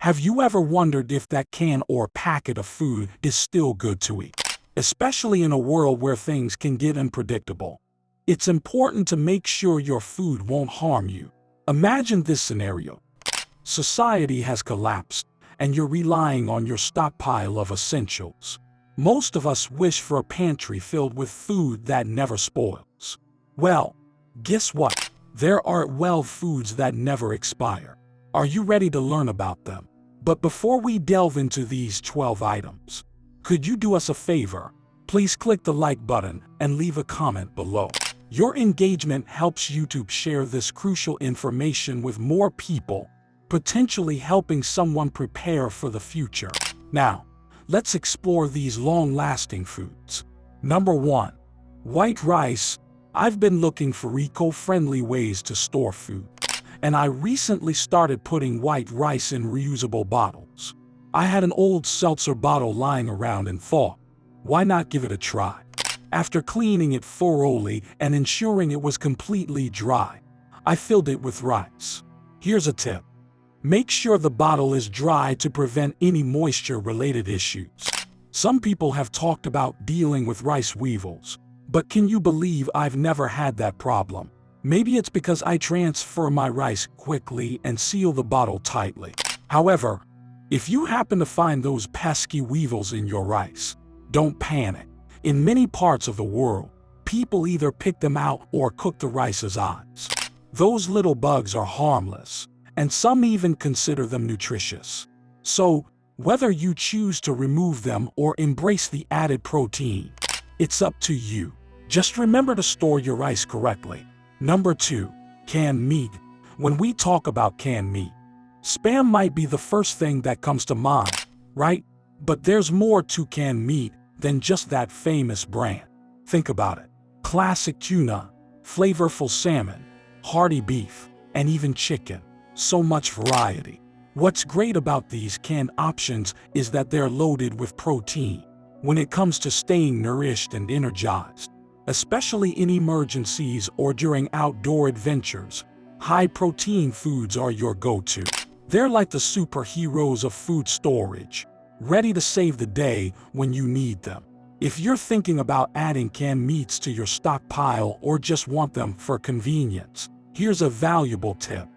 Have you ever wondered if that can or packet of food is still good to eat? Especially in a world where things can get unpredictable. It's important to make sure your food won't harm you. Imagine this scenario. Society has collapsed, and you're relying on your stockpile of essentials. Most of us wish for a pantry filled with food that never spoils. Well, guess what? There are foods that never expire. Are you ready to learn about them? But before we delve into these 12 items, could you do us a favor? Please click the like button and leave a comment below. Your engagement helps YouTube share this crucial information with more people, potentially helping someone prepare for the future. Now, let's explore these long-lasting foods. Number 1. White rice. I've been looking for eco-friendly ways to store food, and I recently started putting white rice in reusable bottles. I had an old seltzer bottle lying around and thought, why not give it a try? After cleaning it thoroughly and ensuring it was completely dry, I filled it with rice. Here's a tip. Make sure the bottle is dry to prevent any moisture-related issues. Some people have talked about dealing with rice weevils, but can you believe I've never had that problem? Maybe it's because I transfer my rice quickly and seal the bottle tightly. However, if you happen to find those pesky weevils in your rice, don't panic. In many parts of the world, people either pick them out or cook the rice as is. Those little bugs are harmless, and some even consider them nutritious. So, whether you choose to remove them or embrace the added protein, it's up to you. Just remember to store your rice correctly. Number 2. Canned meat. When we talk about canned meat, Spam might be the first thing that comes to mind, right? But there's more to canned meat than just that famous brand. Think about it. Classic tuna, flavorful salmon, hearty beef, and even chicken. So much variety. What's great about these canned options is that they're loaded with protein when it comes to staying nourished and energized. Especially in emergencies or during outdoor adventures, high-protein foods are your go-to. They're like the superheroes of food storage, ready to save the day when you need them. If you're thinking about adding canned meats to your stockpile or just want them for convenience, here's a valuable tip.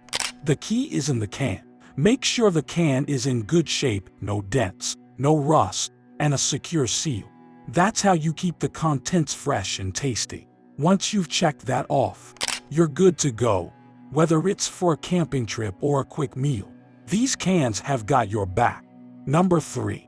The key is in the can. Make sure the can is in good shape, no dents, no rust, and a secure seal. That's how you keep the contents fresh and tasty. Once you've checked that off, you're good to go. Whether it's for a camping trip or a quick meal, these cans have got your back. Number 3.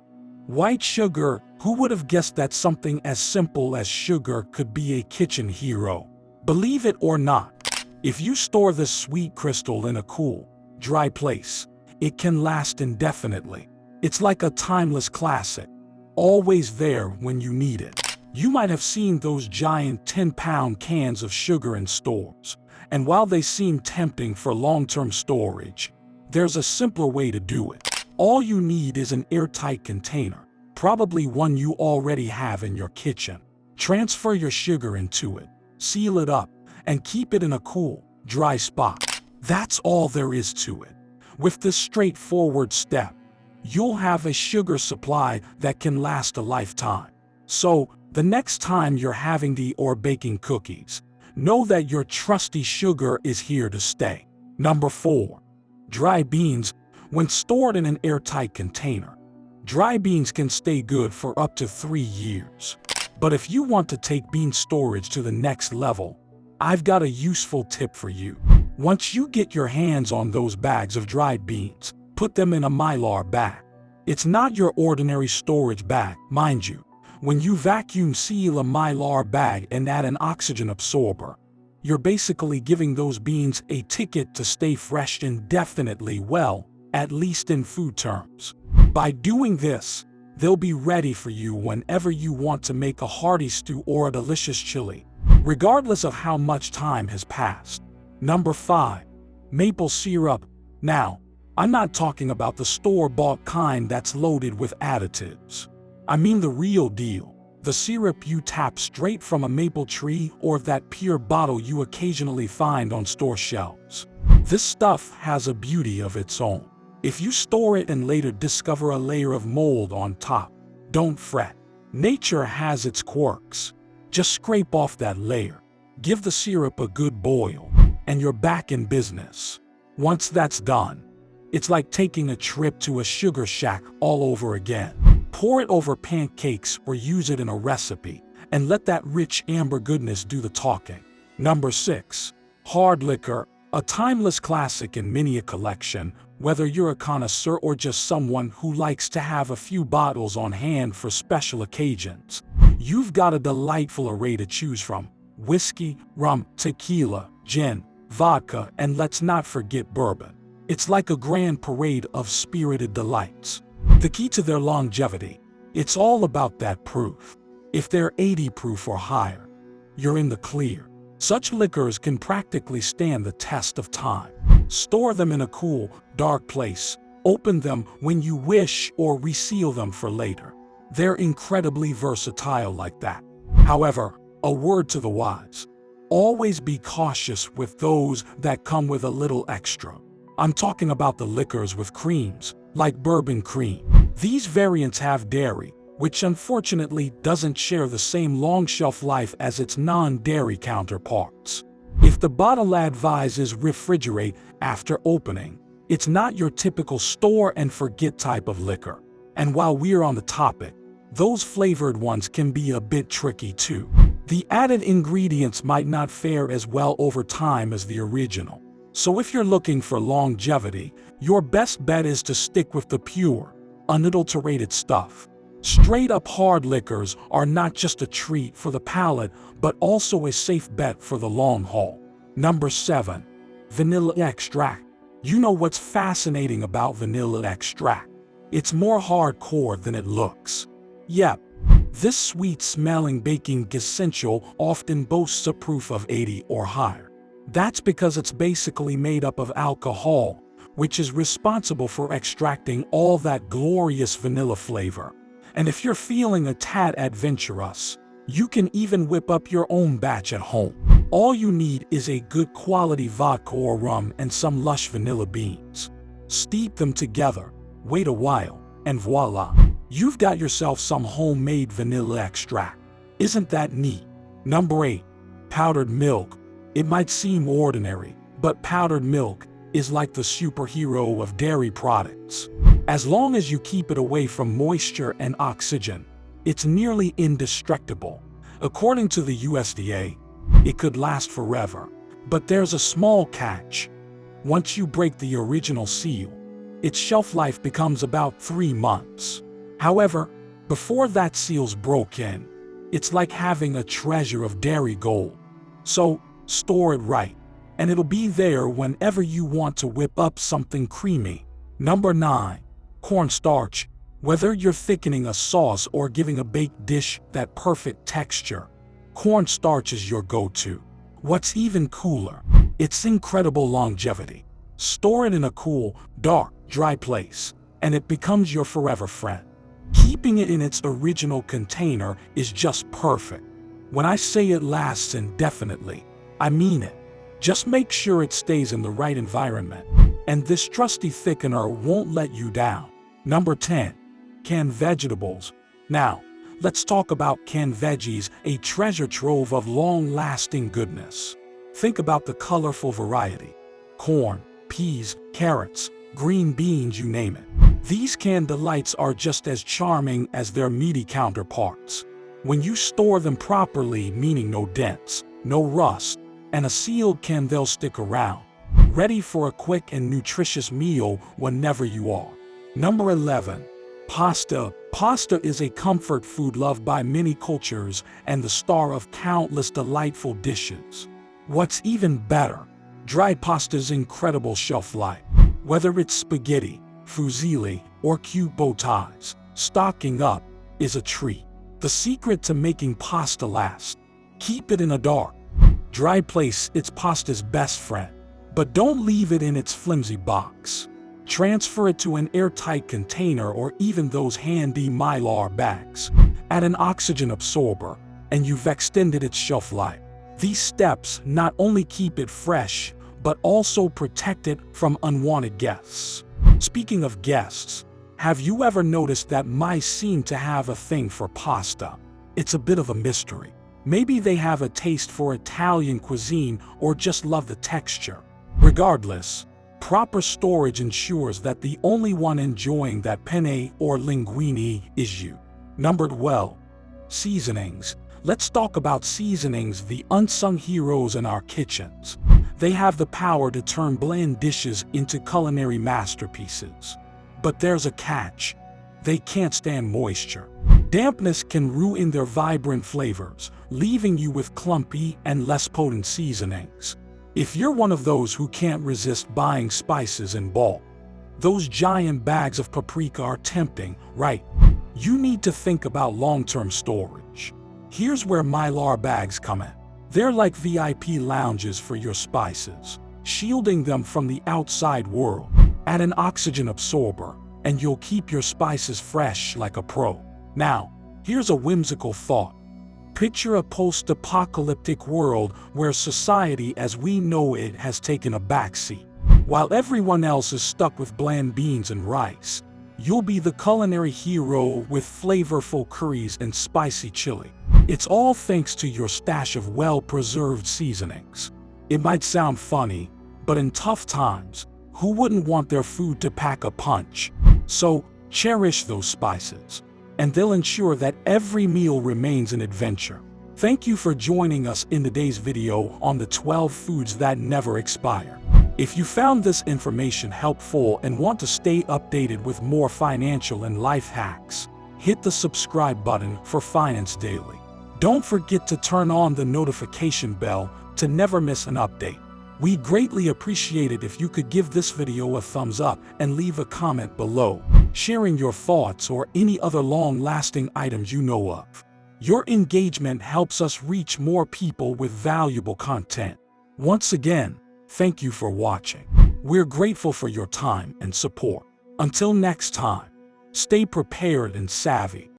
White sugar. Who would have guessed that something as simple as sugar could be a kitchen hero? Believe it or not, if you store this sweet crystal in a cool, dry place, it can last indefinitely. It's like a timeless classic, always there when you need it. You might have seen those giant 10-pound cans of sugar in stores, and while they seem tempting for long-term storage, there's a simpler way to do it. All you need is an airtight container, probably one you already have in your kitchen. Transfer your sugar into it, seal it up, and keep it in a cool, dry spot. That's all there is to it. With this straightforward step, you'll have a sugar supply that can last a lifetime. So, the next time you're having tea or baking cookies, know that your trusty sugar is here to stay. Number 4. Dry beans. When stored in an airtight container, dry beans can stay good for up to 3 years. But if you want to take bean storage to the next level, I've got a useful tip for you. Once you get your hands on those bags of dried beans, put them in a Mylar bag. It's not your ordinary storage bag, mind you. When you vacuum seal a Mylar bag and add an oxygen absorber, you're basically giving those beans a ticket to stay fresh indefinitely, well, at least in food terms. By doing this, they'll be ready for you whenever you want to make a hearty stew or a delicious chili, regardless of how much time has passed. Number 5. Maple syrup. Now, I'm not talking about the store-bought kind that's loaded with additives. I mean the real deal. The syrup you tap straight from a maple tree or that pure bottle you occasionally find on store shelves. This stuff has a beauty of its own. If you store it and later discover a layer of mold on top, don't fret. Nature has its quirks. Just scrape off that layer, give the syrup a good boil, and you're back in business. Once that's done, it's like taking a trip to a sugar shack all over again. Pour it over pancakes or use it in a recipe, and let that rich amber goodness do the talking. Number 6. Hard liquor, a timeless classic in many a collection. Whether you're a connoisseur or just someone who likes to have a few bottles on hand for special occasions, you've got a delightful array to choose from. Whiskey, rum, tequila, gin, vodka, and let's not forget bourbon. It's like a grand parade of spirited delights. The key to their longevity, it's all about that proof. If they're 80 proof or higher, you're in the clear. Such liquors can practically stand the test of time. Store them in a cool, dark place. Open them when you wish or reseal them for later. They're incredibly versatile like that. However, a word to the wise. Always be cautious with those that come with a little extra. I'm talking about the liquors with creams, like bourbon cream. These variants have dairy, which unfortunately doesn't share the same long shelf life as its non-dairy counterparts. If the bottle advises refrigerate after opening, it's not your typical store and forget type of liquor. And while we're on the topic, those flavored ones can be a bit tricky too. The added ingredients might not fare as well over time as the original. So if you're looking for longevity, your best bet is to stick with the pure, unadulterated stuff. Straight-up hard liquors are not just a treat for the palate, but also a safe bet for the long haul. Number 7. Vanilla extract. You know what's fascinating about vanilla extract? It's more hardcore than it looks. Yep, this sweet-smelling baking essential often boasts a proof of 80 or higher. That's because it's basically made up of alcohol, which is responsible for extracting all that glorious vanilla flavor. And if you're feeling a tad adventurous, you can even whip up your own batch at home. All you need is a good quality vodka or rum and some lush vanilla beans. Steep them together, wait a while, and voila, you've got yourself some homemade vanilla extract. Isn't that neat? Number 8. Powdered milk. It might seem ordinary, but powdered milk is like the superhero of dairy products. As long as you keep it away from moisture and oxygen, it's nearly indestructible. According to the USDA, it could last forever. But there's a small catch. Once you break the original seal, its shelf life becomes about 3 months. However, before that seal's broken, it's like having a treasure of dairy gold. So, store it right, and it'll be there whenever you want to whip up something creamy. Number 9. Cornstarch. Whether you're thickening a sauce or giving a baked dish that perfect texture, cornstarch is your go-to. What's even cooler, its incredible longevity. Store it in a cool, dark, dry place, and it becomes your forever friend. Keeping it in its original container is just perfect. When I say it lasts indefinitely, I mean it. Just make sure it stays in the right environment, and this trusty thickener won't let you down. Number 10. Canned vegetables. Now, let's talk about canned veggies, a treasure trove of long-lasting goodness. Think about the colorful variety. Corn, peas, carrots, green beans, you name it. These canned delights are just as charming as their meaty counterparts. When you store them properly, meaning no dents, no rust, and a sealed can, they'll stick around, ready for a quick and nutritious meal whenever you are. Number 11. Pasta. Pasta is a comfort food loved by many cultures and the star of countless delightful dishes. What's even better, dry pasta's incredible shelf life. Whether it's spaghetti, fusilli, or cute bow ties, stocking up is a treat. The secret to making pasta last: keep it in a dark, dry place. It's pasta's best friend. But don't leave it in its flimsy box. Transfer it to an airtight container or even those handy Mylar bags. Add an oxygen absorber, and you've extended its shelf life. These steps not only keep it fresh, but also protect it from unwanted guests. Speaking of guests, have you ever noticed that mice seem to have a thing for pasta? It's a bit of a mystery. Maybe they have a taste for Italian cuisine or just love the texture. Regardless, proper storage ensures that the only one enjoying that penne or linguine is you. Number 12. Seasonings. Let's talk about seasonings, the unsung heroes in our kitchens. They have the power to turn bland dishes into culinary masterpieces. But there's a catch. They can't stand moisture. Dampness can ruin their vibrant flavors, leaving you with clumpy and less potent seasonings. If you're one of those who can't resist buying spices in bulk, those giant bags of paprika are tempting, right? You need to think about long-term storage. Here's where Mylar bags come in. They're like VIP lounges for your spices, shielding them from the outside world. Add an oxygen absorber, and you'll keep your spices fresh like a pro. Now, here's a whimsical thought. Picture a post-apocalyptic world where society as we know it has taken a backseat. While everyone else is stuck with bland beans and rice, you'll be the culinary hero with flavorful curries and spicy chili. It's all thanks to your stash of well-preserved seasonings. It might sound funny, but in tough times, who wouldn't want their food to pack a punch? So, cherish those spices, and they'll ensure that every meal remains an adventure. Thank you for joining us in today's video on the 12 foods that never expire. If you found this information helpful and want to stay updated with more financial and life hacks, hit the subscribe button for Finance Daily. Don't forget to turn on the notification bell to never miss an update. We'd greatly appreciate it if you could give this video a thumbs up and leave a comment below, sharing your thoughts or any other long-lasting items you know of. Your engagement helps us reach more people with valuable content. Once again, thank you for watching. We're grateful for your time and support. Until next time, stay prepared and savvy.